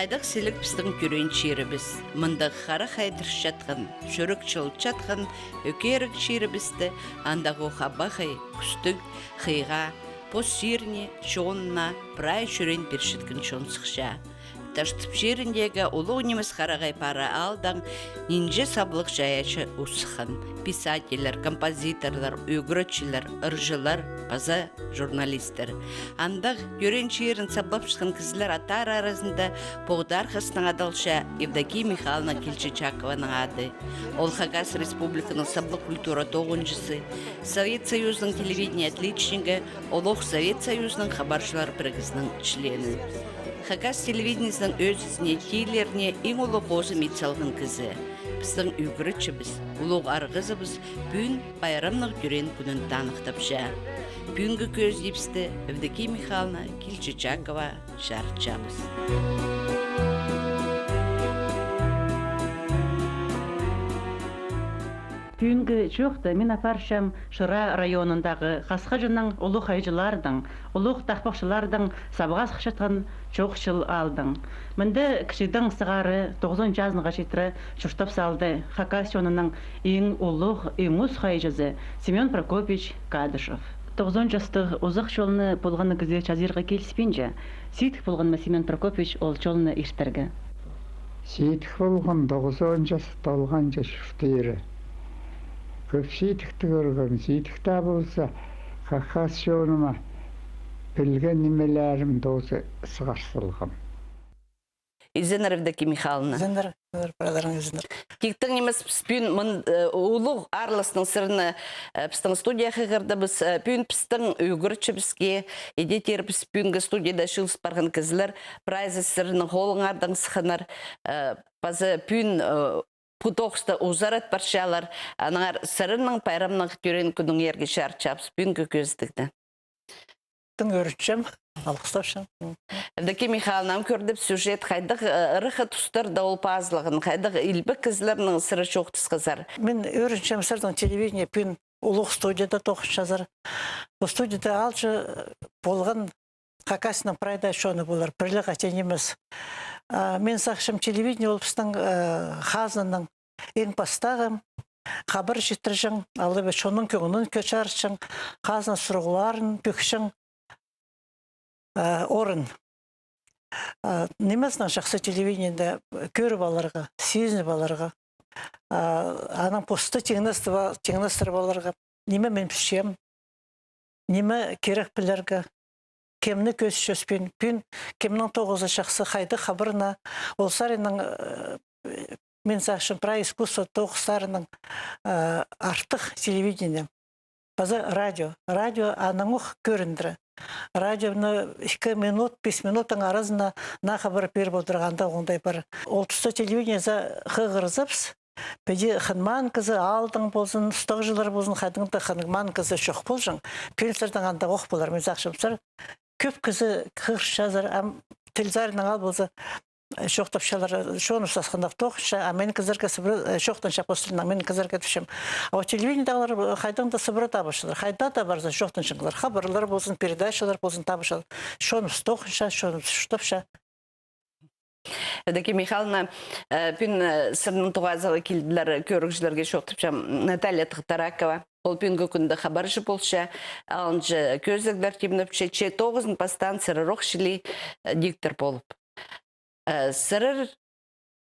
Қайдақ селік біздің көрен чирібіз. Мындық қара қайдырш жатқын, шөрік чыл жатқын, өкерік чирібізді, андағы қабақай, күстік, қиға, пос сирне, чонна, прай шөрен бершіткін чонсықша. Таштып жеріндегі ұлы неміз қарағай пара алдан нинже саблық жаячы ұсықын. Писателер, композиторлар, өгірітшілер, ұржылар, база журналистер. Андақ көреншерін саблап шықын кізілер атар арасында поғдар қысының адалша Евдокия Михайловна Кельчичакованың ады. Ол Хагас Республиканың саблық культура тоғыншысы, Совет Союзының телевидение отличнигі, Олық Совет Союзының хабаршылар бірігізінің члені. Хагас телевидениесінің өзісіне, кейлеріне ең ұлы қозы метсалғын кізі. Біздің үгірітші ұлық арғызы бүгін байрамнық жүрен күнін танықтап жа. Бүгінгі көз депсті Евдокия Михайловна Кельчичакова жарытшамыз. Бүгінгі жоқты мен апаршам Шыра районындағы Қасқажының ұлық айжылардың, ұлық тақпақшылардың сабығас қышатқан жоқ жыл алдың. Мінді кішідің сығары 9 жазынға жетірі шұртап салды Хакас жонының ең ұлық үймұз қайжызы Семен Прокопич Кадышев. 9 жастық ұзық жолыны болғаны кізе жазирға келіспенже, сейтік болғанма Семен Прокопич ол жолыны ештергі. Сейтік болған 9 жастық болған жашыфтері. Көп сейтікті көрген, сейтікті болса, Хакас жолыма білген немелерім досы сығарсылғым. Изенер Евдокия Михайловна. Изенер, брадарың Изенер. Тектің немес піспін ұлық арлысының сырыны пістің студияға ғырды біз пүйін пістің үйгірчі бізге едетер піспінгі студияда шылыс барған кізілер прайзы сырының қолыңардың сықынар базы пүйін Путоқсты ұзарат баршалар, анағар сырының пайрамның көрен күнің ерге шарчапс, бүгінгі көздікті. Тың өрітшім, алқыстапшым. Евдокия Михайловна, көрдіп сюжет, қайдық ұрықы тұстырды ол пазылығын, қайдық илбі кізлерінің сыры шоқтыс қызар. Мен өрітшім сырдың телевидение пүйін ұлық студияда тоқыш жазар. Бұл студияда алжы болған Хакасының прайда шоны болар, бірлік әтен емес. Мен сақшым телевидение олпыстың қазының ең бастағым, қабыр жетіржің, алыбы шоның көңінің көчаршың, қазын сұрғыларын, бүкшің орын. Немесінің жақсы телевидениеде көріп аларға, сезініп аларға, аның посты теңнестір баларға, неме мен пішем, неме керек білерге, кемні көз шөспен, пүн кемнің 9 шақсы қайды қабырына, ол сарының мен сақшым пра искусство 9-сарының артық телевидение. Базы радио. Радио аның ұқ көріндірі. Радионы 2 минут, 5 минуттың арызына на қабыр пер болдырғанда оңдай бар. Ол тұста телевидение қығырызыпс, Педи ханман кызы алдың болсын, ұстық жылар болсын, қадыңды ханман кызы шоқ болжың. Пенсердің анда оқ болар, мен сақшымсыр. Көп кызы қырш жазыр, телзарының ал болса, шоқтап шалар, шоны ұстасқандақ тоқша, мен кызырға сыбыры, шоқтан шапостырынан, мен кызырға түшім. Ау телевидениедағылар қайдыңда сыбыры табышылар, қайда да барса шоқтан шыңғылар, хабарлар болсын, передачалар болсын табышылар, шоны ұстоқынша, шоны ұштапша. Евдокия Михайловна, пүн сырның туғазығы келділер көрікшілерге шоқтыпша Наталья Тықтаракова. Ол пүнгі күнді қабаршы болша, алыншы көздігдер темініпше 9-ын пастан сыры роқшылы диктор болып. Сырыр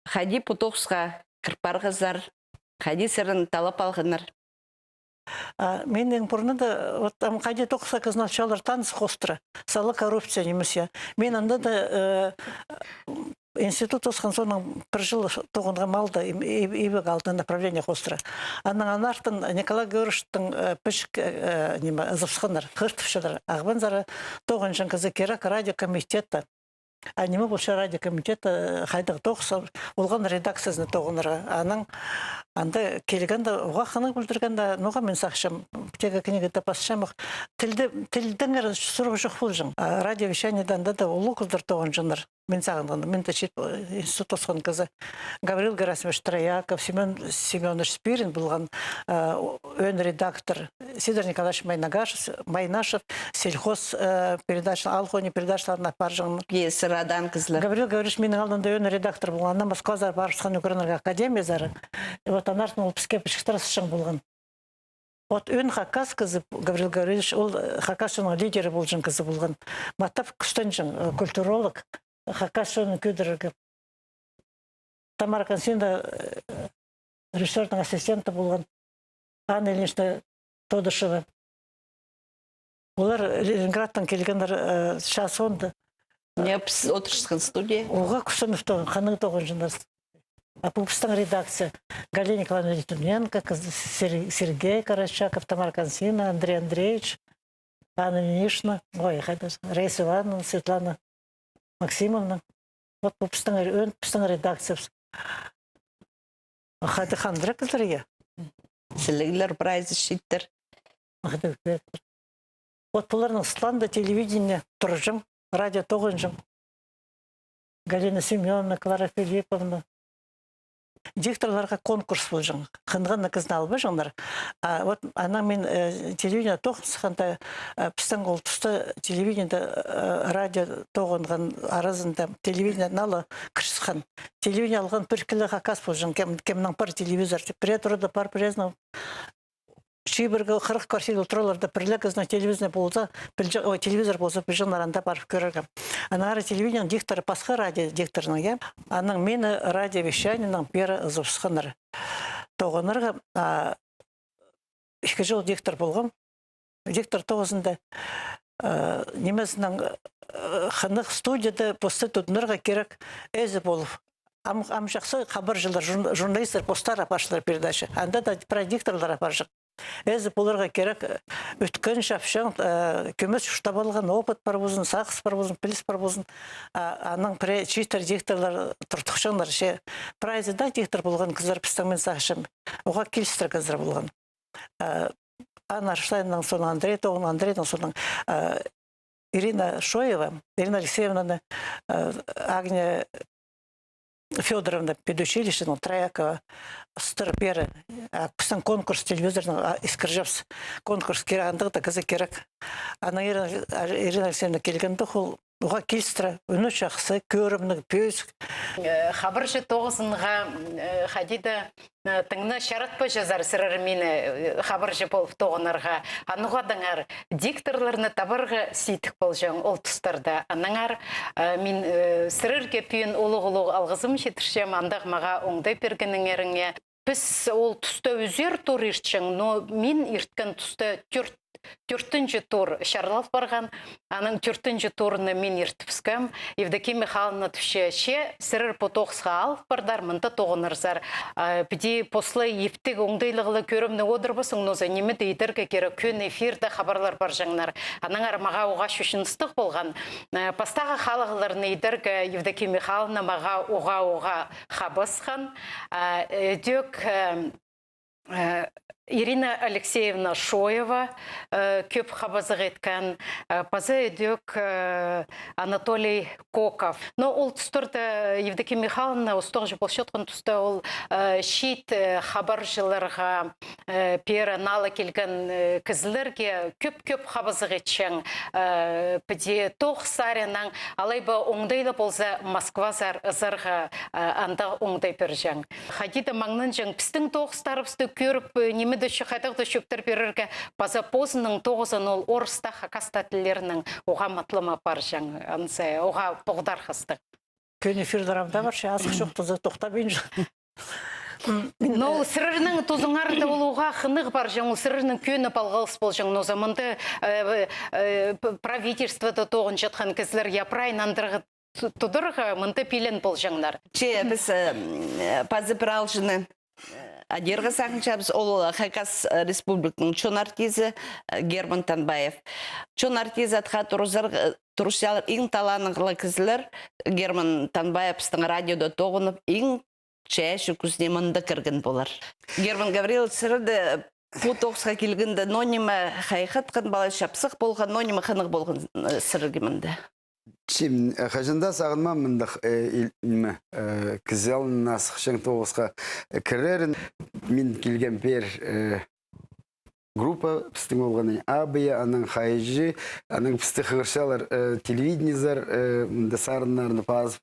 қади пұтоқсқа кірпарғызар, қади сырын талап алғынар. Мен ең бұрында қади тоқса қызначалар таныс қостыры, салы коррупция немесе. Мен анда да институт осқан соның бір жыл тоғынға малды ебек алдын направление қостыры. Анның артын Николай Георгиевичтің пішік ұзыпсықындар, қыртыпшыдар. Ағбан зары тоғын жын қызы керек радиокомитетті. Немі бұлша радиокомитеті қайдық тоқса олған редакциясыны тоғынырға. Аның Анда келгенде оға ханы бүлдіргенде ноға мен сақшым, тега книгада басшамық. Тілдің әрі сұрғы жоқ бұл жың. Радиовещаниедан да ұлы күлдір тоғын жыныр. Мен сағындығында, мен тәшет институт осқан қызы. Гаврил Герасимович Трояков, Семен Семенович Спирин болған өн редактор, Сидор Николаевич Майнашев, сельхоз передача, алхони передачаларына бар жыңын. Сырадан кызлар. Гаврил Гаврилович менің алдында өн редактор болғаннан Москвазар барышқан Украинарға академия зары. Вот анарсын ол піске пішіктір сышың болған. Вот өн хакас кызы Гаврил Гаврилович, ол хакасының лидері болжын кызы болған. Маттап күстен жың, культуролог. Хакасының көдірігі. Тамара Консинда режиссердің ассистенті болған. Анна Ильинична Тодышева. Олар Ленинградтан келгендер шасонды. Не отыршысқан студия. Оға күстенівті қаның тоғын жындар. Апупстан редакция. Галина Николаевна Литвиненко, Сергей Карачаков, Тамара Консина, Андрей Андреевич, Анна Ильинична, Раиса Ивановна, Светлана Максимовна. Вот пустың редакция. Хады хандыра кыздыр я. Сілігілер прайзы шиттір. Вот бұларның Сланда телевидение тұржым, радио тоғынжым. Галина Семеновна, Клара Филипповна. Дикторларға конкурс бұл жың. Қынғанна кізін албы жыңдар. Вот ана мен телевидение тоғынсықанда пістің ол тұста телевидение радио тоғынған арызында телевидение налы кірсіқан. Телевидение алған бір кілі қақас бұл жың. Кемнің пар телевизор. Претұрыда пар презна. Шибіргі 40 квартиры тұраларда бірлі кізіне телевизор болса біжіңлар анда барып көріргім. Анары телевидение дикторы пасқа радио дикторының, я? Аның мені радио вещаниның бері ұзыпсықыныр. Тоғынырға 2 жыл диктор болғым. Диктор тоғызында немесінің қынық студияда посты тұтынырға керек әзі болып. Амжақсы қабыр жылдар журналистер постар апашылар передача. Анда да продикторлар апаржық. Әзі бұларға керек өткен шапшың, көмес ұшта болған опыт бар болсын, сақыс бар болсын, піліс бар болсын. Аның читер дикторлар тұртықшыңдар. Прайзыда диктор болған қыздар пістіңмен сақшым. Оға келістір қыздар болған. Анна Арштайнның соның Андрей тоғын, Андрейдің соның Ирина Шоева, Ирина Алексеевна, Агния Федоровна педучилищенің Троякова стыр бері пістің конкурс телевизорның искіржапс конкурс керағандығы да кізі керек. Ана Ирина Алексеевна келгенді ол оға келістірі, үні жақсы, көрімнің, пөз. Хабаршы тоғызынға қадиді тыңны шаратпа жазар сырыр мені хабаршы болып тоғынарға. Ануға даңар дикторларыны табарға сейтік бол жаң ол тұстарда. Анаңар мен сырыр кепейін олық-олық алғызым жетіршем андақ маға оңдай бергенің әріңе. Біз ол тұста өзер тұр ертшің, но мен ерткен тұста төртінші тур шарлап барған, аның төртінші турыны мен ертіпскім. Евдокия Михайловна түше сірір потоқсға алып бардар, мұнда тоғынырзар. Біде послы ефтік оңдайлығылы көрімні одыр басың, ноза немі дейдіргі кері көн эфирді хабарлар бар жаңнар. Аның армаға оға шүшіністік болған. Пастағы қалығыларыны едіргі Евдокия Михайловна маға оға қабысқан. Дөк Ирина Алексеевна Шоева көп хабазық еткен, пазы өдек Анатолий Коков. Но ол тұстырды Евдокия Михайловна ұстық жып олшеткен тұста ол шит хабар жыларға пері налы келген кізілерге көп хабазық етшен. Піде тоқ сарының алайба оңдайлы болса Москва зарға анда оңдай біржен. Хадида маңнын жың пістің тоқстарыбысты көріп немі қайтақты шөптір берерге база позының тоғызын ол орыста хакаста тілерінің оға матлыма бар жаң, оға бұғдар қысты. Көн эфирдарамда бар, азық шоқтызы тоқтабейін жын. Но сырырының тозыңарында ол оға қынық бар жаң, сырырының көні балғалыс бол жаң, но заманды правительствода тоғын жатқан кізлер япырайнандырғы тұдырға мұнды пелен бол жаңлар. Біз пазы біралжыны Адерға сағыншабыз, ол Хакас Республикның чон артизі Герман Танбаев. Чон артизі атқа тұрушалар ең таланыңғылы кізілер Герман Танбаев біздің радиода тоғынып, ең чәші күзіне мында кірген болар. Герман Гаврилович сырды Пу тоғысқа келгенде нонима хайқатқан бала шапсық болған, нонима қанық болған сырығы мында. Чим хажында сағынма мындық кізелін насықшың тоғысқа кірерін мен келген пер группа пістің болғаны абыя, аның хайжы, аның пісті қығыршалар телевиденизар мында сарынларыны пазып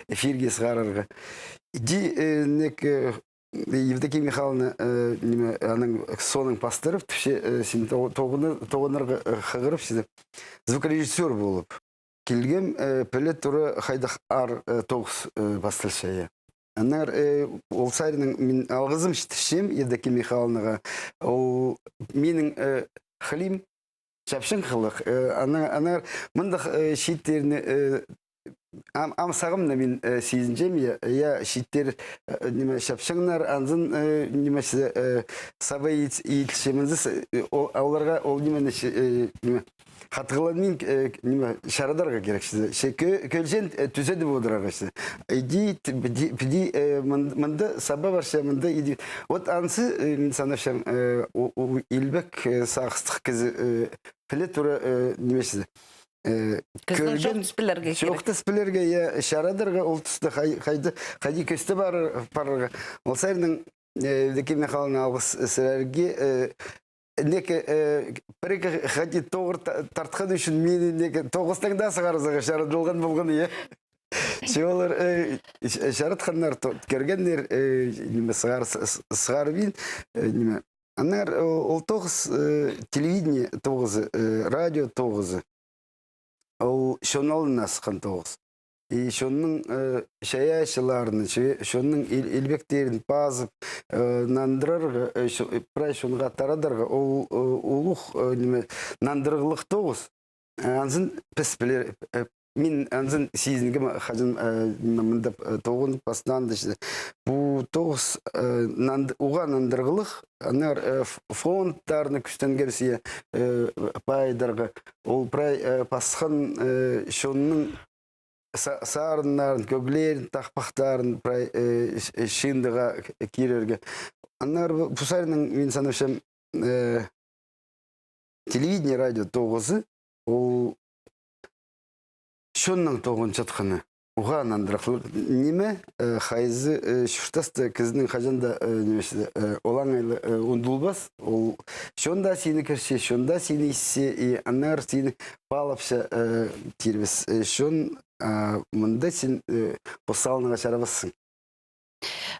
эфирге сығарырға. Ди нек Евдокия Михайловна аның соның пастырып, сен тоғынырға қығырып, звукорежиссер болып. Келгем пілі тұры қайдақ ар тоғыз бастылшая. Анар ол сайрының мен алғызым штішем Евдокия Михайловнаға. Ол менің қылым шапшын қылық. Анар мұндық шеттеріні амсағымна мен сезінжем, я шеттер шапшыңнар анзын немесе сабай етішемізді оларға ол немені қатығыланмен шарадарға керекші. Көлжен түзеді болдырағашты. Піди мұнды саба барша мұнды еді. Вот ансы мен санашам елбек сағыстық кезі пілі тұры немесізді. Кіздің жоқты спілерге керек. Жоқты спілерге, шарадарға ол тұсты қайды көсті барырға. Ол сайрының Евдокия Михайловна алғыс сірерге бір-екі қайды тоғыр тартқан үшін мені тоғыстың да сығарызыға шарад болған болған, е. Шеолар шарадқанлар кергендер сығар бейін. Анар ол тоғыз телевидение тоғызы, радио тоғызы. Ол шоналын асқан тоғыз. И шонның шаяшыларын, шонның елбектерін пазып, нандырырға, прай шонға тарадарға, ол ұлық нандырғылық тоғыз. Анзын піспілер, мен анзын сезінгім қажын мұндап тоғын пастанды. Бұл тоғыз ұға нандырғылық, анар фондтарыны күштен керсия пайдарға, ол прай пасқан шонның сарынларын, көглерін, тақпақтарын шындыға керерге. Анар бұсарының мен санышам телевидение радио тоғызы, ол шонның тоғын жатқаны. Уған андырақлар неме қайызы шүштасты кізінің қажанда олаң айлы ұндылбас. Шонда сені кірсе, шонда сені іссе, анар сені балапша тербес. Шон мұнда сен посалыныға шарабассың.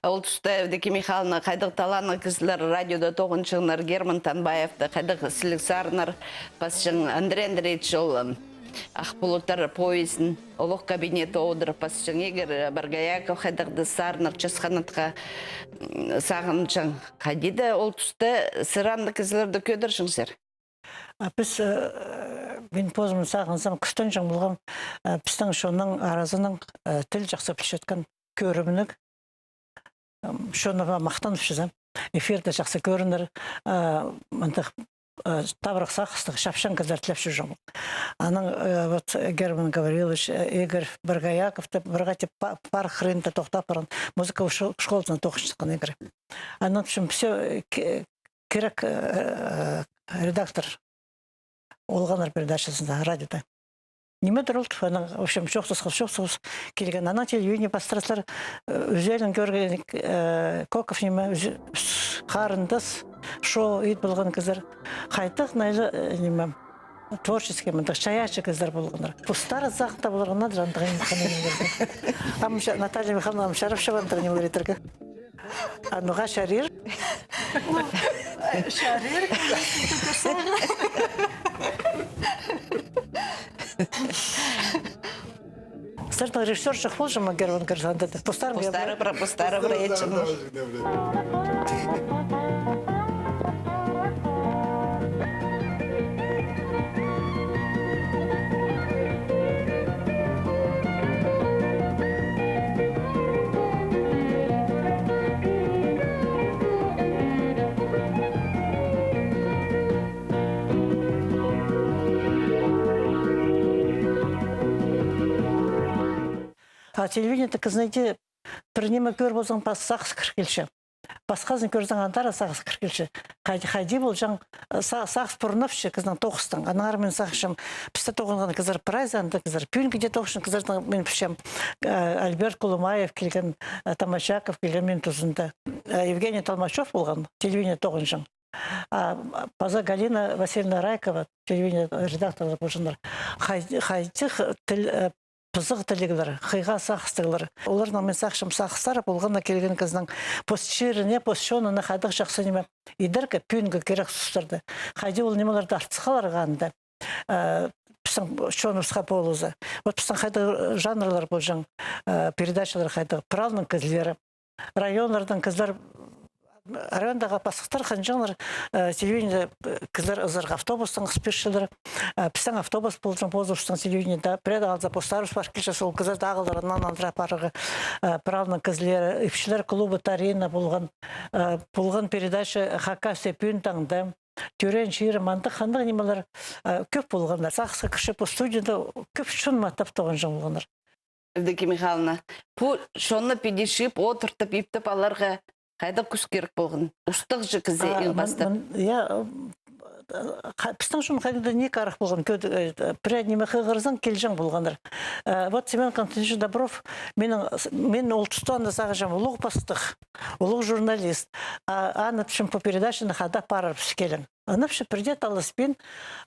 Ол тұста Евдокия Михайловна қайдық таланы кізілер радиода тоғыншыңлар Герман Танбаевты, қайдық сілік сарынар пасшың Андрей Андреевич ол Ақпұлыттар поезін олық кабинеті оғдырып пасшың егер Баргаяков қайдықты сарынар часқанатқа сағыншың. Қайдеді ол тұста сыранды кізілерді көдіршіңсер? Біз мен позымын сағынсам күштен жың болған біздің шоның аразының тіл жақсы білшеткен көрімінік. Шоныға мақтанып шызам. Эфирді жақсы көрінір. Мұндық табырық сақыстық шапшан кізлер тілепші жоң. Аның Герман Гаврилович, Игорь Баргаяков, бірғати пар хренді тоқтап баран музыка школасына тоқыш шыққан Игорь. Анын үшін все керек редактор олғанар передачасында радиода. Неме дұрылды? В общем, жоқсыз келген. Ана телевидение бастырасылар өзелін көрген Коков неме қарындас шоу ет болған кездер. Қайтық найлы неме творческий мындық шаячы кездер болғандар. Пустары зақта болғандар жандығын қанын Наталья Михайловна Шарапшеван тұрғын елдерге. Ануға шарир. Шарир. Сыртың режиссер шық бол жыма Герман Герзанды. Пустары бір етшім. А телевидение так, знаете, Бірнеме көр болсаң, сақсы кіркелші. Басқасын көрсең антара сақсы кіркелші. Қайди бол жаң сақсы бұрынапшы кіздің тоқыстың. Анағар мен сақшым, пісті тоғынған кізір прайзанды кізір. Пүйінкеде тоқышын кізірдің мен пішем Альберт Колумаев келген, Тамачаков келген мен тұзында. Евгений Толмачев болған, телевидение тоғыншың. Паза Галина Васильевна Райкова, телевидение редакторлар болжындар. Қайдық тіл пызық тілігілер, қиға сақыстығылар. Олардың мен сақшым сақыстары болғанда келген кіздің постширіне, постшонына қайдық жақсы неме идіргі пүйінгі керек сұстырды. Қайды ол немелерді артысқаларғанды. Пісің шонысқа болузы. Вот пісің қайды жанрлар болжың передачалар қайды. Пралның кізлері, районлардың кізлер райондағы пасықтар қанжаңлар телевидение кізлер ұзырғы автобустың қыспешілері. Пісің автобус болжың позуштың телевидениеда предалза постарус паркеша сол кізлер дағыларынан антрапарығы пралның кізлері. Үпшілер клубы тарина болған передача Хака Сепюн таңды. Түрен шиыры манды қандық немелер көп болғандар. Сақсы кіші по студияда көп шын маттап тоған жан болғандар. Евдокия Михайловна, бұл шонны педешіп, отыртып, ептіп аларға қайда күш керек болған? Ұштық жы кізе ең бастап. Пістің шын қайда не қарық болған? Пряднеме қығырзан келжен болғандар. Вот Семен Константинович Добров, мен ол тұстуанда сағажам ұлық бастық, ұлық журналист. Анытшым по передачаны қада парар пішкелін. Анапшы придет алыспен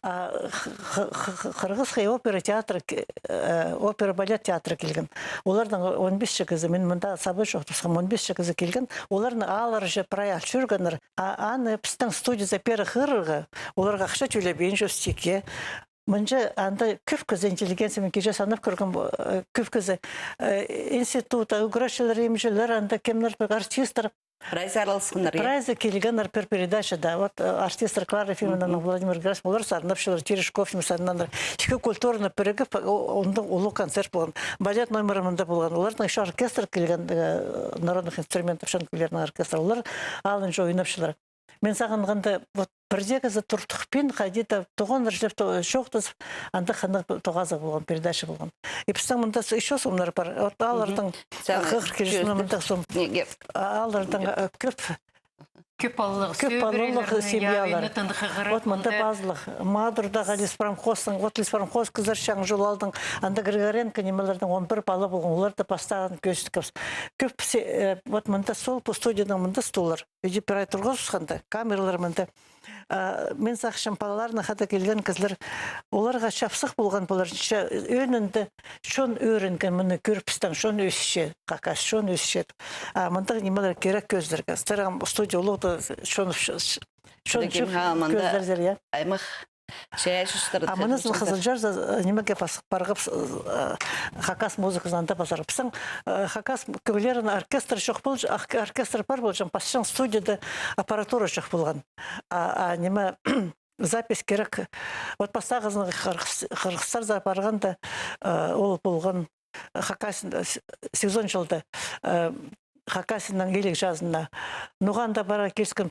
Қырғыз опера театры, опера балет театры келген. Олардың 15 шекізі, мен мұнда сабы жоқтысым 15 шекізі келген. Олардың алар же проект жүргенір. Аны пістің студия пері қырығы, оларға ақша төлебейін жөстеке. Мұнжы анда көп көзі интеллигенция мен кеже санып көрген көп көзі института, үгірашылар, емжілер, анда кемнер артистер. Прайз аралысқындар, Прайзы келгенлер пер передачада. Вот артистер Клара Ефимовна, Владимир Грас, олар сарнапшылар, Терешков, Мусаннандар. Ішкі культурны бірігіп, ондың ұлы концерт болған. Балет номерімінде болған. Олардың еще оркестр келген, народных инструментов шанкілерінің оркестр. Олар алын жо ойнапшылар. Мен сағынғанда, вот бірдегі тұртықпен қайдеті тұғын ржеп шоқтыз, анда қанық тұғазы болған, передача болған. Епістің мұнда еще сомлар бар. Вот алардың қығыр келесіні мұнда сом. Алардың Көп балылық семьялар. Вот мұнда базылық. Мадурдағы леспромхозтың, вот леспромхоз кызыр шаң жол алдың, анда Григоренко немелердің 11 балы болған, оларды бастаған көстікіз. Көп, вот мұнда сол по студияның мұнда столар. Үйде пирай тұрғыз ұсқанда, камералар мұнда. Мен сақшым балаларына қада келген кізлер, оларға шапсық болған болар. Өнінді шон өрінген мұны көрпістің, шон өсіше, қақас, шон өсіше. Мұнда немелер керек көздерге. Стырған студия олуды шон көздердер, я? Аймақ шәйшіштірді. Аманыз қызылжар немеге барғып хакас музыкасында басарып. Пісің хакас көгілерін оркестр шоқ бол, оркестр бар бол, пасшың студияда аппаратура шоқ болған. Неме запись керек. Вот пастағызын қырғыстар барғанда ол болған хакасын сезон жылды. Хакасының елік жазына. Нұғанда бара келскен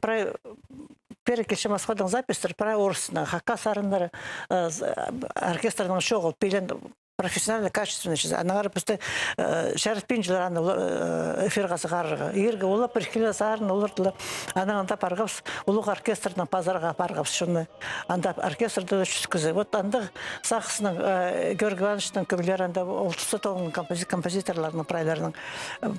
перекешім асқадың запистер, пара орысына, хакас арындары оркестрының шоғыл, пейлен профессионально, качественно. Анағары бізді шәрітпен жылар аны эфирғасы қарырға. Егерге олар біркелі сарын олардылы анағында парғапс, ұлық оркестрдің пазарға парғапс. Шыны анда оркестрді үшкізі. Вот анда сақысының Георгий Ивановичтың көгілері, анда олтысы тоғын композиторларының прайларының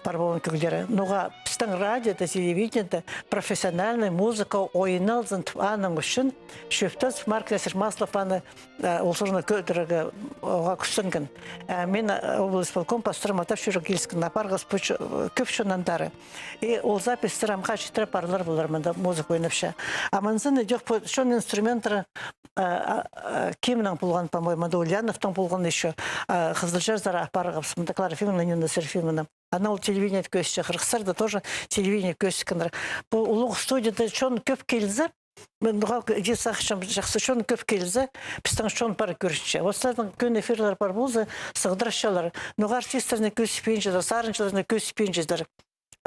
парбовын көгілері. Нұға біздің радиода, телевидениеда профессиональный музыка ойыналзын аның үшін шөптіз Маркесер Маслов аны олсырына көдірігі оға күстін. Мен облисполком пастырым атап шүрігіліскі напарғыз көп шынандары. И ол запись сырамға шетірі парлар болар мұнда музыка ойнапша. Аманзын өдек шон инструменттары кемнің болған, по-моему, Ульяновтың болған еще Қызылжар зара апарғыз. Мұнда Клара Ефимовна, Нина Серафимовна. Она у телевидения көсіші. Қырғыстарда тоже телевидение көсішкендер. Бұл ұлық студияда шон көп келізі. Мен бұға сақшым жақсы шон көп келізі, пістің шон пары көрішінше. Осылардың көн эфирлер бар болзы, сығдырашалар. Нұға артистеріне көсіпейін жедар, сарыншыларына көсіпейін жедар.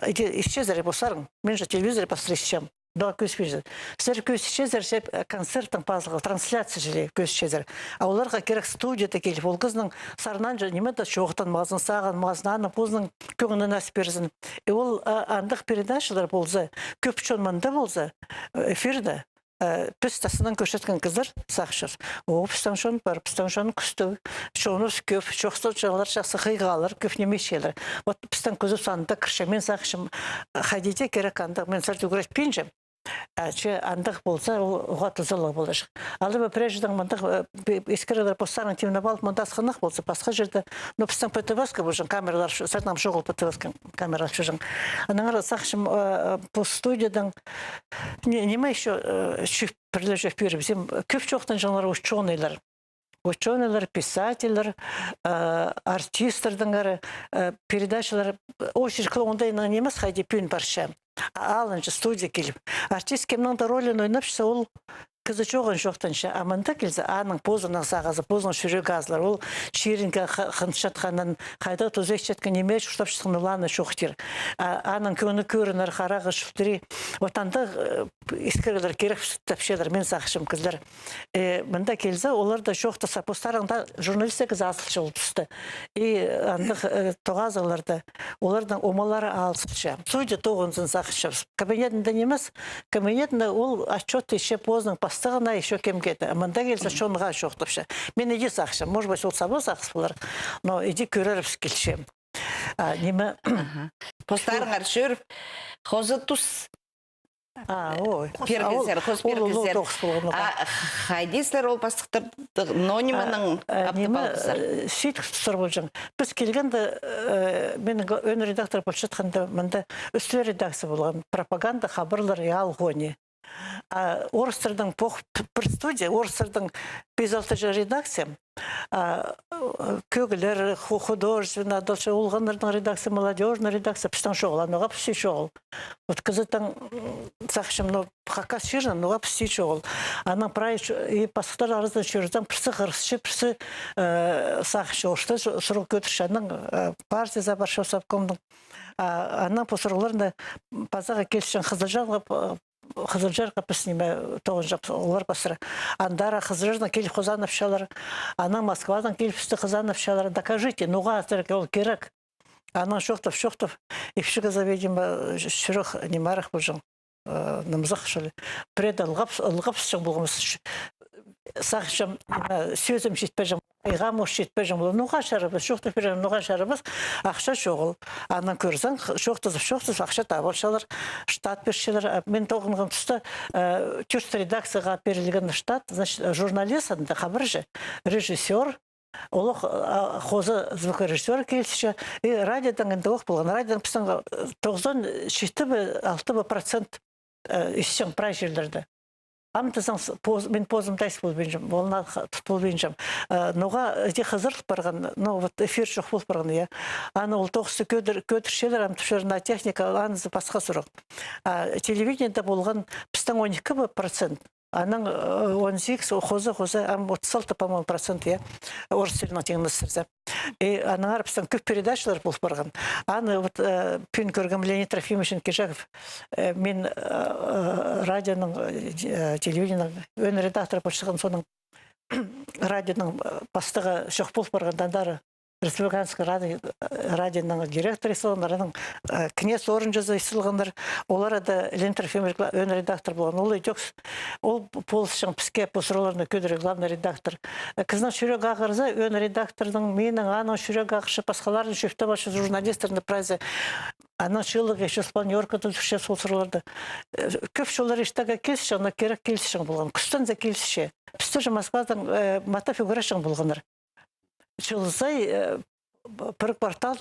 Ишчезер, босарың. Мен же телевизоре пострещам. да көспейді. Сіздер көсішезер, концерттің пазылығы, трансляция жылы көсішезер. А оларға керек студияда келіп, ол қызның сарынан немеді жоғыттан мазын саған, мазын аны позының көңінін әсіп берзін. Ол андық передачалар болса, көп чонманда болса, эфирді, пістасынан көрсеткен қыздар сақшыр. О, пістан бар, пістан шон күсті, шоныз көп, жоқсы жағалар жақсы қиғалар, көп немешелер. Вот пістан көзіп санда кірші, мен сақшым, қадеде керек андық, мен сәрді көрет пенжем. Че андық болса, оға тұзылығы болашық. Алыбы прежден мандық, ескерілер постарың теміне балып, мандас қынық болса, басқа жерде, но пістан ПТВ-ска болжың, камералар, сәрден жоғыл ПТВ-ска камералар шөжің. Анаңар сақшым по студиядан, неме еще шүп бірлежек беріп, көп жоқтан жаңлар ученыйлар. Ученыйлар, писательлар, артистердің передачалар, очень қылуындайынан немес қайде пүйін барша. Алыншы студия келіп. Артист кемнің да ролін ойнапшысы, ол кізі жоғын жоқтанша. Аманда келсе, аның позының сағазы, позының жүрек азлар. Ол шерінгі қыншатқанын, қайда тұзек жеткен емей ұштапшысың ұланы жоқтыр. Аның көні көрінер, қарағы шүптірі. Отанда ескерілер керек тәпшелер, мен сақшым кізлер. Мында келсе, олар да жоқты сапостарыңда журналистер кіз асылшы ол түсті. Андық тоғазыларды, олардың омалары алысыша. Судя тоғынсын сақшым. Кабинетінде немес, кабинетінде ол отчетты еще позның бастығына еще кем кетті. Мында келсе, шонға жоқтыпшы. Мен иди сақшым, может быть, ол сабы сақсы болар, но иди көреріпс келшем. Неме... Постарыңар жүріп, қозы тұс. Ой. Пергізер, қоз пергізер. Қайдесілер ол бастықтыр, но неманың аптыпалғызар. Сөйт тұстыр бол жаң. Біз келгенде, менің өн редактор бол жатқанда, мында үсті редакция болған, пропаганда, хабарлар, алғони. Орыстардың бір студия, орыстардың 5-6 редакция, көгілер, художественно, дальше олғандардың редакция, молодежный редакция, пістен шоғыл, ануға пісі шоғыл. Вот кызытың сақшым, қақас шырын, ануға пісі шоғыл. Анан прай, и пасықтар арыздан шырыздан пірсі ғырысшы, пірсі сақшы, орышты сұрыл көтіршанның партия забаршау сапкомның. Анан посырыларында пазаға келшін Қызылжарға пісінеме тоғын жап, олар басыры. Андара Қызылжардан келіп Қозановшалар, ана Москвадан келіп үсті Қызановшалар. Докажите, нуға астырық, ол керек. Анан шоқтов, епшігі заведема шүріқ немарық бұл жың, намзақ шылы. Пред ылғап шың болғымыз. Сақшым, сөзім жетпежім, айғам ош жетпежім бұл. Нуға шарыбыз, шоқтов берем, нуға шарыбыз, ақша шоғыл. Анан көрсің, шоқтыз, ақша табылшалар, штат бершелер. Мен тоғынған тұста, түрст редакцияға берілген штат, значит, журналист, қабыр же, режиссер, олық қозы звукорежиссер келсіші, и радиодан енді оқ болған. Радиодан пістің 97-6% ішсің прай жерлерді. Амтызың мен позым тайс бол бенжім, болына тұтыл бенжім. Ноға де қызырлық барған, эфир жоқ бол барған, я. Аны ол тоғысы көдіршелер, амтышырына техника, анызы басқа сұрақ. Телевидениеде болған пістің 12%. Аның 18, қозы, ам 36, по-моему, процент, я. Орыс тілінің теңіністірді. И аныңар пістің көп передачалар болып барған. Аны пүн көргім Леонид Трофимович Кежаков, мен радионың, телевиденің өн редактор болшығын соның радионың бастығы жоқ болып барған дандары. Республиканский радионың директоры сылғандар, кнес орын жазы сылғандар, олар да Леонид Трофимович өн редактор болған. Ол өйдекс, ол полысшың піске посырыларына көдірі главный редактор. Кізінің шүрек ағырза, өн редактордың менің аның шүрек ағышы пасқаларын шөпті башы журналистердің прайзы. Аның шылығы еші Нью-Йоркқа түлші сол сырларды. Көп шолар ештіға келсіші, ана керек келсішің болған. Күстен де келсіші. Пісті Москвадан мата фигурашың болғандар. Жылызай бір квартал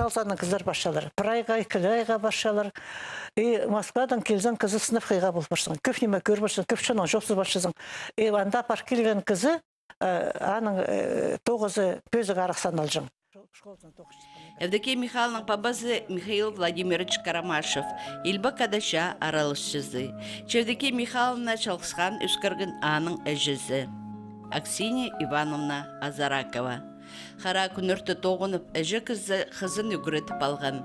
саны қыздар башалар. Бір айға, 2 айға башалар. И Москвадан келзен қызы сынып қиға болып башыған. Көп неме көр башыған, көп шының жоқсыз башыған. И анда пар келген қызы, аның 9 пөзіг арықсан алжың. Евдокия Михайловна пабазы Михаил Владимирович Карамашев, Илба Кадаша аралышчызы. Евдокия Михайловна Чалқысхан үскіргін аның әжізі. Аксинья Ивановна Азаракова. Қара күнірті тоғынып, әжі қызын үгіретіп алған.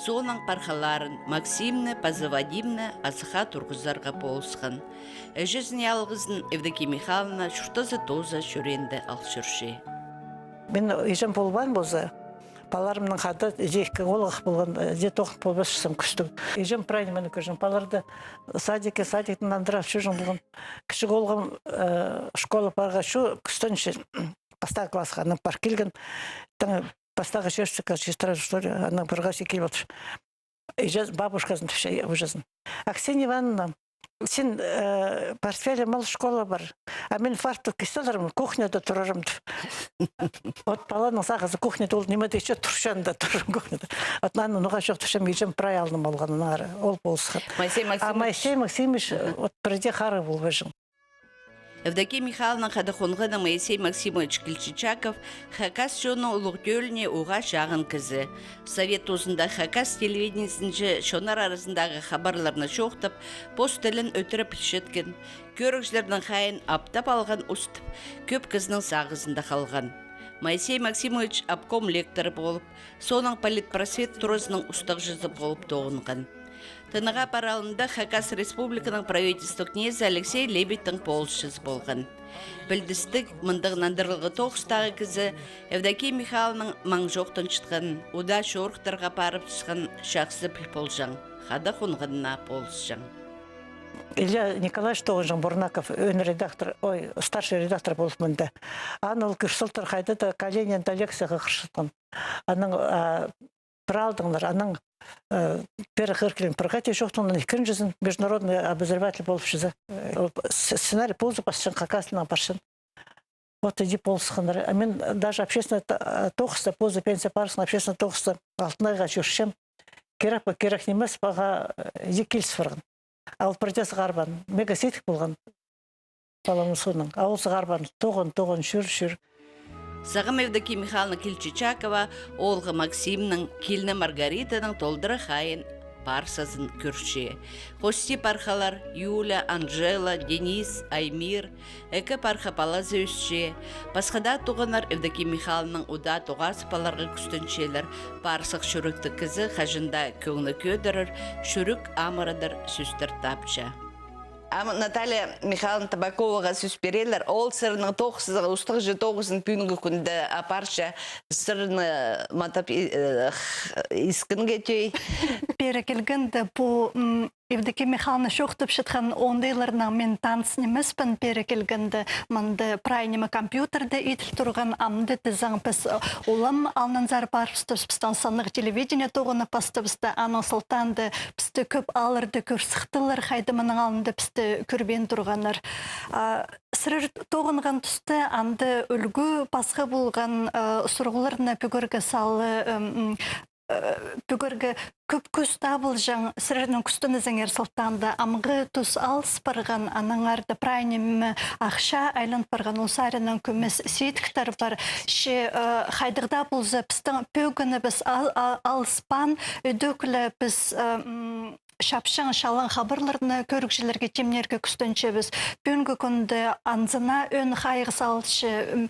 Соның пархаларын Максимны, Пазавадимны асыға тұрғызарға болысқан. Әжізіне алғызын Евдокия Михайловна шұртызы тоза шөренді алшыршы. Мен ежем болбан болса, баларымның қады жеккі олғық болған, же тоқып болбас шысым күштің. Ежем прайны мені көржім. Баларды садиктің андырап шөжім болған. Кіші олғым школа барға шу күстен ше пастағы классқа анам бар келген. Пастағы шешті шестіра жүштері анам бірға ше келіп отыр. Ежез бабушкасын түші ұжызын. Аксения Ивановна, сен портфелі мал школа бар, а мен фартук кестелерім кухняда тұрарым. Вот баланың сағызы кухняда ол немеді еще тұршанда тұрым кухняда. Вот наның нұға жоқ түшем ежем прай алдым олғанын ары, ол болысқан. А Моисей Максимович вот бірде қары бол бөжің. Евдокия Михайловна Хадахонғыны Моисей Максимович Кильчичаков Хакас шоны ұлықтөліне оға шағын кізі. Совет ұзында Хакас телевиденісінше шонар арасындағы хабарларына шоқтып, пост тілін өтіріп ішеткен, көрікшілердің қайын аптап алған ұстып, көп кізінің сағызында қалған. Моисей Максимович обком лекторы болып, соның политпросвет тұрызының ұстық жүзі болып тоғынған. Тыныға паралында Хакас Республиканың правительство князі Алексей Лебедтің полшыз болған. Білдістік мұндығнандырылғы тоқыстағы кізі Евдокия Михайловның маң жоқтың шытқан, ұда шорықтарға парып түсқан шақсы піл болжан, қада қонғанына полшын. Илья Николаевич Тоғынжан Бурнаков, старший редактор болып мұнда. Аныл күрсілтір қайды да Калинин лекцияға қыршытқан. Аның пралдыңлар, аның Пері Хыркелин прокате жоқтыңын екін жүзін международный обозреватель болып жүзі. Сценарий ползу пасшын, қақасынан паршын. Вот иди полсықындар. А мен даже общественный тоқысты, ползу пенсия парсын, общественный тоқысты алтынайға жүршем. Керек немес баға екеліс варған. Ал протез ғарбан. Мега сетік болған баламын соның. Ауылсы ғарбан. Тоғын, шүр. Сағым Евдокия Михайловна Кильчичакова олғы Максимның келіні Маргаританың толдыры қайын парсазын көрші. Қости пархалар Юля, Анжела, Денис, Аймир, әкі парха палазы өсші. Басқада туғанар Евдокия Михайловның ұда туғас паларға күстіншелер парсық шүрікті кізі қажында көңі көдірір, шүрік амырыдыр сүстір тапча. Наталья Михайловна Табаковаға сөз берелер, ол сырының тоқсызығы, ұстық жы тоқсын пүйінгі күнді апарша сырыны матап искін кетей. Перекелгенді бұл Евдокия Михайловна шоқтып шытқан ондайларынан мен таныс немеспін перекелгенді манды прайнемі компьютерді етіл тұрған амды тізің піс олам алнанзар барпысты пістан санық телевидение тоғыны пасты пісті аның сылтанды пісті көп алырды көрсіқтілер қайды мұның алынды пісті көрбен тұрғаныр. Сырыр тоғынған түсті анды үлгі пасқы болған сұрғыларына пөгіргі салы бүгіргі көп көз табыл жаң сірірінің күстіні зәңер сылтанды амғы тұс алыс барған анаңарды прайнемі ақша айланып барған олсарының көмес сейтіктар бар ше қайдығда бұлзы пістің пөгіні біз алыспан өдөкілі біз шапшың шалын хабарларына көрікшілерге темнерге күстінше біз пөнгі күнді анзына өн қайғы салшы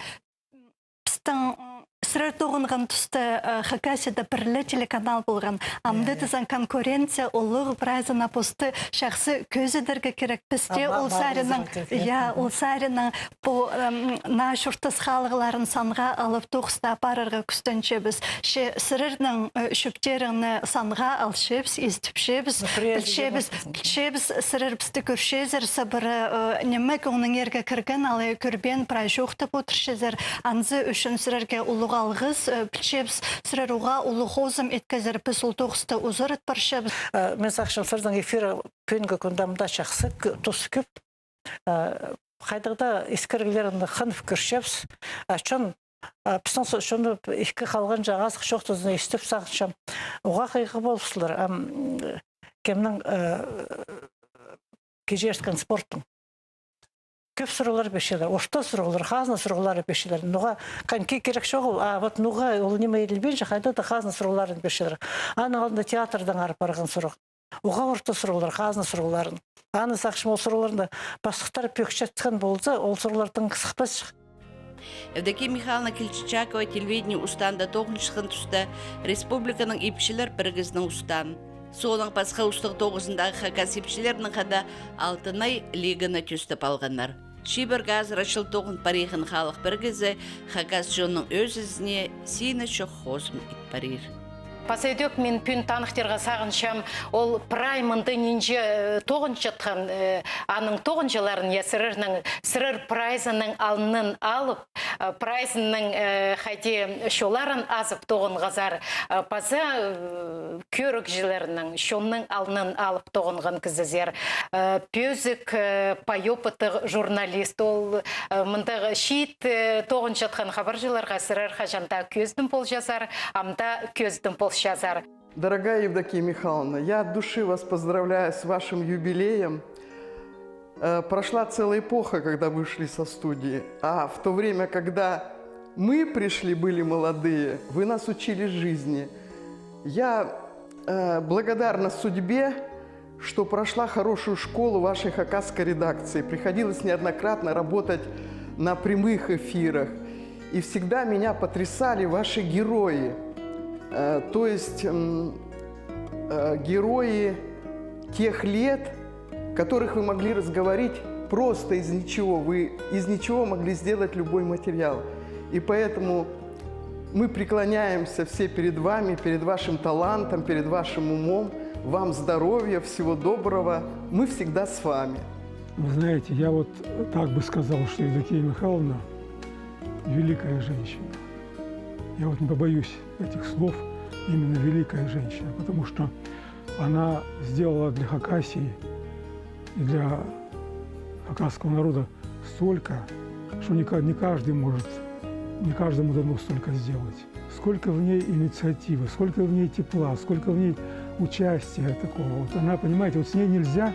пістің Сырыр тоғынған тұсты Хакасияда бірлі телеканал болған. Амды тізан конкуренция олығы прайзына посты шақсы көзедерге керек. Бізде ол сарының на шұртыз қалғыларын санға алып тоқыста апарарға күстінше біз. Сырырның шөптеріні санға алшебіз, естіпшебіз, білшебіз сырыр бізді көршезер сабыры немек оның ерге кірген алы көрбен прай жоқтып отыршезер. Анзы үшін сырырге ұлыға алғыз, білшебіз сірер ұға ұлы қозым еткізер біз ұл тоғысты ұзырыт баршебіз. Мен сақшын сырдың эфирі пөнгі күндамда шақсы тұсы көп. Қайдығда ескіргілерінді қынып көршебіз. Чон, пістің шоны екі қалған жағазық шоқтызын естіп сағыншам. Ұға қиғы болсылар. Кемнің кежерскен спорттың. Көп сұрғылар бешелер, орта сұрғылар, қазына сұрғылары бешелер. Нұға қанке керек шоғыл, вот нұға ол неме елбен жақайды да қазына сұрғыларын бешелер. Аны алдында театрдан арып барған сұрғы. Уға орта сұрғылар, қазына сұрғыларын. Аны сақшым ол сұрғыларында басқықтар пөкшеттіған болса, ол сұрғылардың қысықпас Евдокия Михайловна Кельчичакова телевидение устанда 9-шықын тұста республиканың епшілер біргізінің устан. Соның пасқа ұстық 9-дағы хакас епшілерінің қада алтынай лигіні түстіп алғандар. Шибір газ рашыл 9 парихын халық біргізі хакас жонның өз ізіне сені шоқ хозым итпарир. Пасайдек мен пүн танықтарға сағыншам, ол праймынды нинже 9-жатқан, аның 9-ларын ясырырның, сырыр прайзының алынын алып, прайзының қайде шоларын азып 9 ғазар, паза көрік жыларының шонның алынын алып 9-ған кізізер. Пөзік пайопыты журналист, ол мұндағы шит 9-жатқан хабар жыларға сырыр қажанда көздің пол жазар, амда көздің пол жазар. Дорогая Евдокия Михайловна, я от души вас поздравляю с вашим юбилеем. Прошла целая эпоха, когда вы шли со студии, а в то время, когда мы пришли, были молодые, вы нас учили жизни. Я благодарна судьбе, что прошла хорошую школу вашей хакасской редакции. Приходилось неоднократно работать на прямых эфирах. И всегда меня потрясали ваши герои. То есть герои тех лет, которых вы могли разговорить просто из ничего. Вы из ничего могли сделать любой материал. И поэтому мы преклоняемся все перед вами, перед вашим талантом, перед вашим умом. Вам здоровья, всего доброго. Мы всегда с вами. Вы знаете, я вот так бы сказал, что Евдокия Михайловна великая женщина. Я вот не побоюсь этих слов, именно великая женщина, потому что она сделала для Хакасии и для хакасского народа столько, что не каждый может, не каждому дано столько сделать. Сколько в ней инициативы, сколько в ней тепла, сколько в ней участия такого. Вот она, понимаете, вот с ней нельзя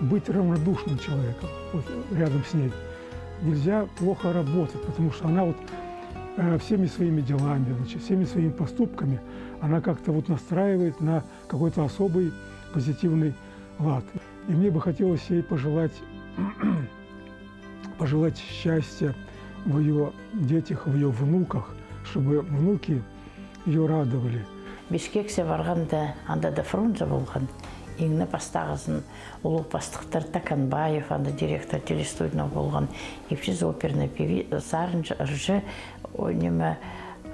быть равнодушным человеком, вот рядом с ней. Нельзя плохо работать, потому что она вот всеми своими делами, значит, всеми своими поступками, она как-то вот настраивает на какой-то особый позитивный лад. И мне бы хотелось ей пожелать счастья в ее детях, в ее внуках, чтобы внуки ее радовали. Бишкексе барганда анда да фрунзе болгон. Иңне бастагысын улуг бастыктар Таканбаев, анда директор телестудияны болгон. Ипчиз оперный певец Сарынжы ыржы неме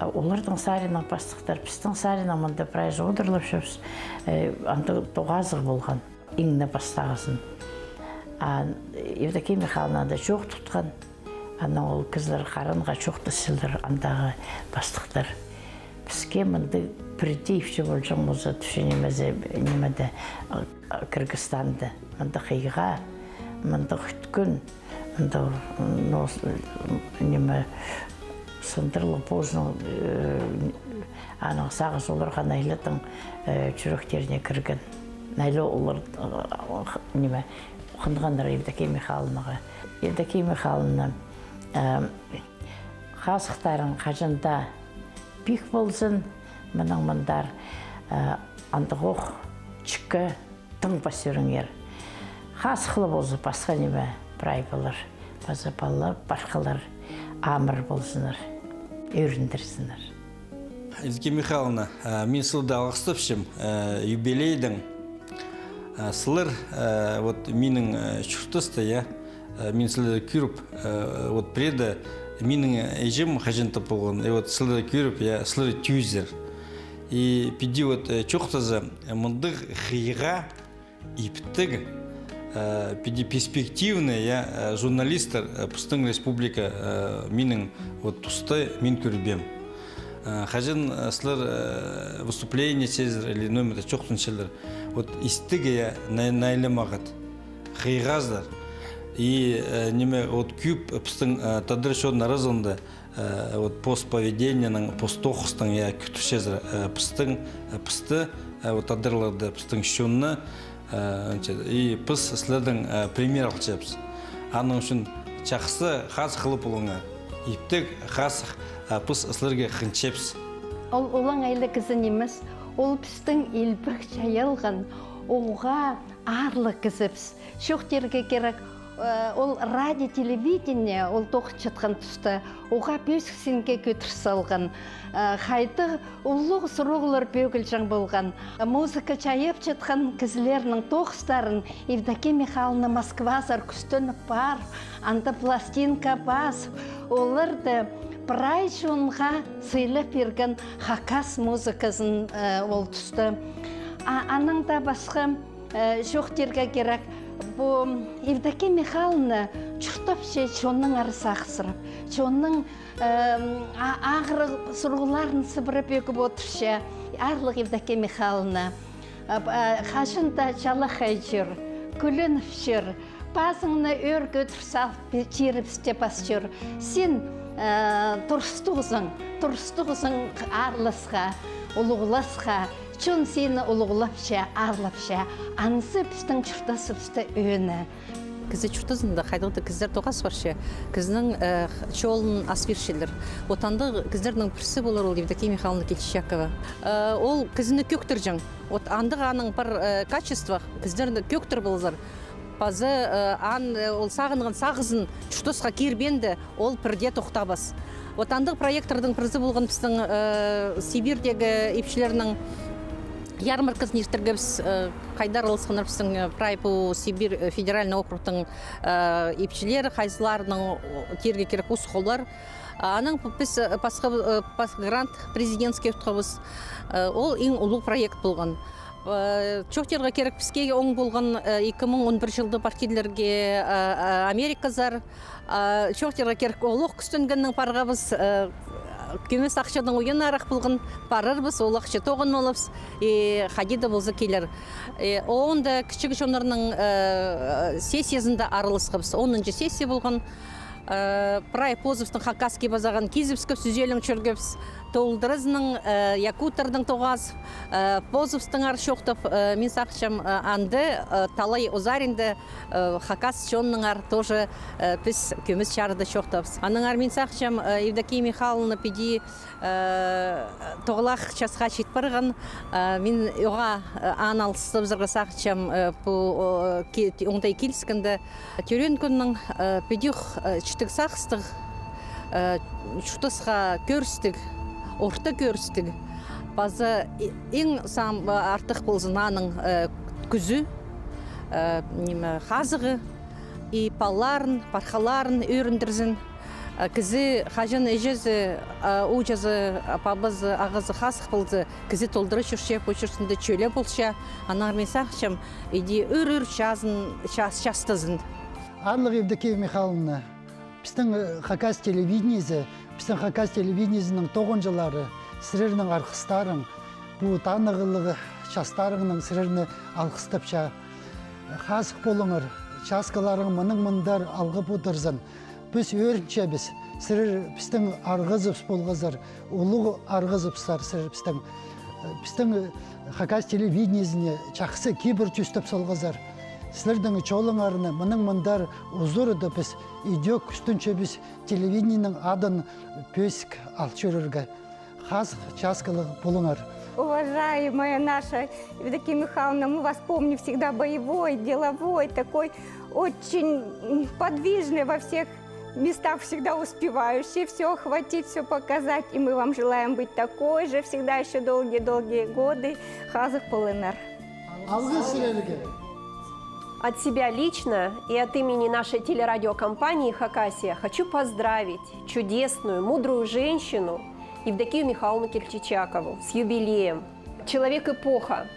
олардың саринның бастықтар, біздің саринның мында прайз одырлып шөпс, анда тоғазық болған, иңне бастағысын. Евдокия Михайловна да жоқ тұтқан, ана ол кізлер қарынға жоқ түсілдір андағы бастықтар. Бізге мында Придеевші болжың мұзы түшенемезе немеді Кыргызстанды, мында қиға, мында құткүн, мында неме сындырлы позның аның сағыз оларға найлытың жүректеріне кірген. Найлы олар неме қындығандар Евдокия Михайловнаға. Евдокия Михайловна қасықтарын қажында бик болсын, мұның мұндар андығық чүкі тың басырыңер. Қасықлы болсы басқа неме прайбалар, базапалар, барқалар амыр болсыныр, өріндірсінір. Евдокия Михайловна, мен сылда алғыстыпшым юбилейдің сылыр, вот менің чүртісті, мен сылда көріп, вот преда менің әжім қажынтып болған, вот сылда көріп, сылыр тюзер. И пиди вот чоқтазы мұндық қиға иптіг, пиди перспективный журналистер Пустың республика менің вот тусты мен көрбем. Хажын сылыр выступление сезір или номер чоқтын шелдер. Вот истіге найлымағыт, қиғаздар. И неме вот күйіп Пустың тадыр шоу наразылында вот пост поведениенің, пост тоқыстың күтіп сезір. Пусты вот тадырларды Пустың шоуны и пыс сілердің премьер алчапс. Аның үшін чақсы қас қылып олыңа. Иптік қас пыс сілерге қынчепс. Ол олың айлы кізін емес, ол пістің елбік жайылған, оға арлы кізіпс. Шоқтерге керек ол радио телевидение ол тоқыт жатқан тұста оға пөскісінге көтір салған қайты ұлық сұрғылар бөгіл жаң болған музыка чайып жатқан кізілерінің тоқыстарын Евдокия Михайловна Москвазар күстініп бар анда пластинка бас оларды прай жонға сыйлап берген хакас музыкасын ол тұсты аның да басқа жоқтерге керек бұл Евдокия Михайловна чұртапше чонның арысы ақсырып, чонның ағыры сұрғыларын сыбырып өкіп отыршы, арлық Евдокия Михайловна. Қашында жалақай жүр, күлініп жүр, базыңны өр көтір салып, черіп степас жүр. Сен тұрыстығызың арлысқа, ұлығыласқа, чон сені ұлығылапша, арлапша, ансы біздің чұртасыбысты өні. Кізі чұртызында қайдылды кіздер тоғас баршы, кізінің чолын асвершелер. Отанды кіздердің бірсі болар ол Евдокия Михайловна Кельчакова. Ол кізіні көктір жаң. Андығы аның бір качество кіздерді көктір болызар. Базы ол сағынған сағызын чұртысқа кербенді ол бірде тоқтабас. Отандық проектордың бірзі болған біздің Сибирдегі епшілерінің ярмаркасын ертіргіміз қайдар алысқанар біздің Прайпу Сибир федеральный округтың епшілері, қайзыларының терге керек ұсқолар. Аның біз грант президентский өтқабыз. Ол ең ұлы проект болған. Чоқтерға керек бізге оң болған 2011 жылды партийлерге Америказар. Чоқтерға керек олық күстінгеннің парғабыз көмес ақшадан ойын арақ болған парырбыз, ол ақша тоғын олапыз, қадида болзы келер. Оғында кішігі жонарының сессиясында арылысқабыз. 10-шы сессия болған Прай Позовстың хакаски базаған Кизевскіп сүзелің чөргепс, Толдырызның Якутардың тоғаз, Позовстың аршоқтып, мен сақшам анды талай озаринді хакас шонның ар тоже біз көміз шарды шоқтапс. Аның ар мен сақшам Евдокия Михайловна педи тоғылақ часқа шетпарған, мен оға аналысып зырға сақшам оңдай келіскінді. Түрен күннің педюх чүтік сақыстық, чүтісқа көрістік, орта көрістік. Базы ең артық болзын аның күзі, қазығы, палларын, пархаларын өріндірзін. Кізі қажын әжезі, ұжазы, пабызы, ағызы қасық болзы, кізі толдыры жүрше, көшірсінде чөлі болша, анармен сақшым, еді өр-өр шастызын. Арлық Евдокия Михайловна, біздің хакас телевидениесі, біздің хакас телевидениесінің 9 жылары сірерінің арқыстарын, бұл танығылығы шастарының сіреріні алқыстапша, қасық болыңыр, шаскаларың мұның-мұндар алғып отырзын. Біз өрінше біз, сірер біздің арғызып болғызыр, ұлығы арғызыпсар сірер біздің хакас телевидениесіне чақсы кейбір түстіп солғызыр. Сілердің чолыңарыны, мұның-мұндар ұзырыды біз, идек үстінше біз телевидениенің адын пөсік алчырырға. Хасық, часкалығы болыңар. Уважаемая наша Евдокия Михайловна, мы вас помним всегда боевой, деловой, такой очень подвижный во всех местах, всегда успевающий все охватить, все показать. И мы вам желаем быть такой же всегда еще долгие-долгие годы. Хазых Полынар. От себя лично и от имени нашей телерадиокомпании «Хакасия» хочу поздравить чудесную, мудрую женщину Евдокию Михайловну Кельчичакову с юбилеем. Человек-эпоха.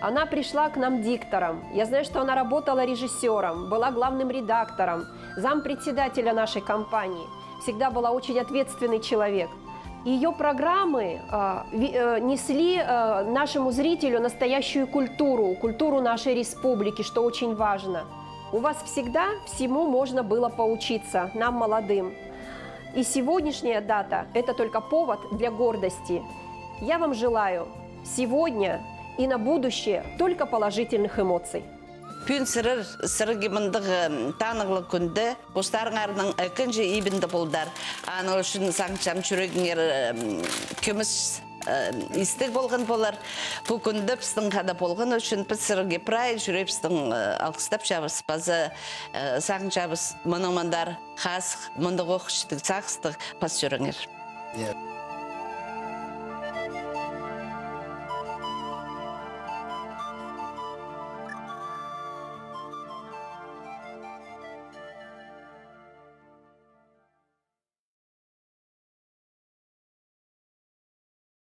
Она пришла к нам диктором. Я знаю, что она работала режиссером, была главным редактором, зампредседателя нашей компании. Всегда была очень ответственный человек. Ее программы несли нашему зрителю настоящую культуру нашей республики, что очень важно. У вас всегда всему можно было поучиться, нам, молодым. И сегодняшняя дата – это только повод для гордости. Я вам желаю сегодня и на будущее только положительных эмоций. Күн сырыги мындығы танығылы күнді қостарыңарының әкінжі ебінді болдар. Аны үшін саңчам чүрегіңер көміс истек болған болар. Бұл күнді біздің қада болған үшін біз сырге прай жүріп біздің алқыстап жабыз. Базы сағын жабыз мұнымандар қасық, мұндығы оқышытық сақыстық пас жүріңер.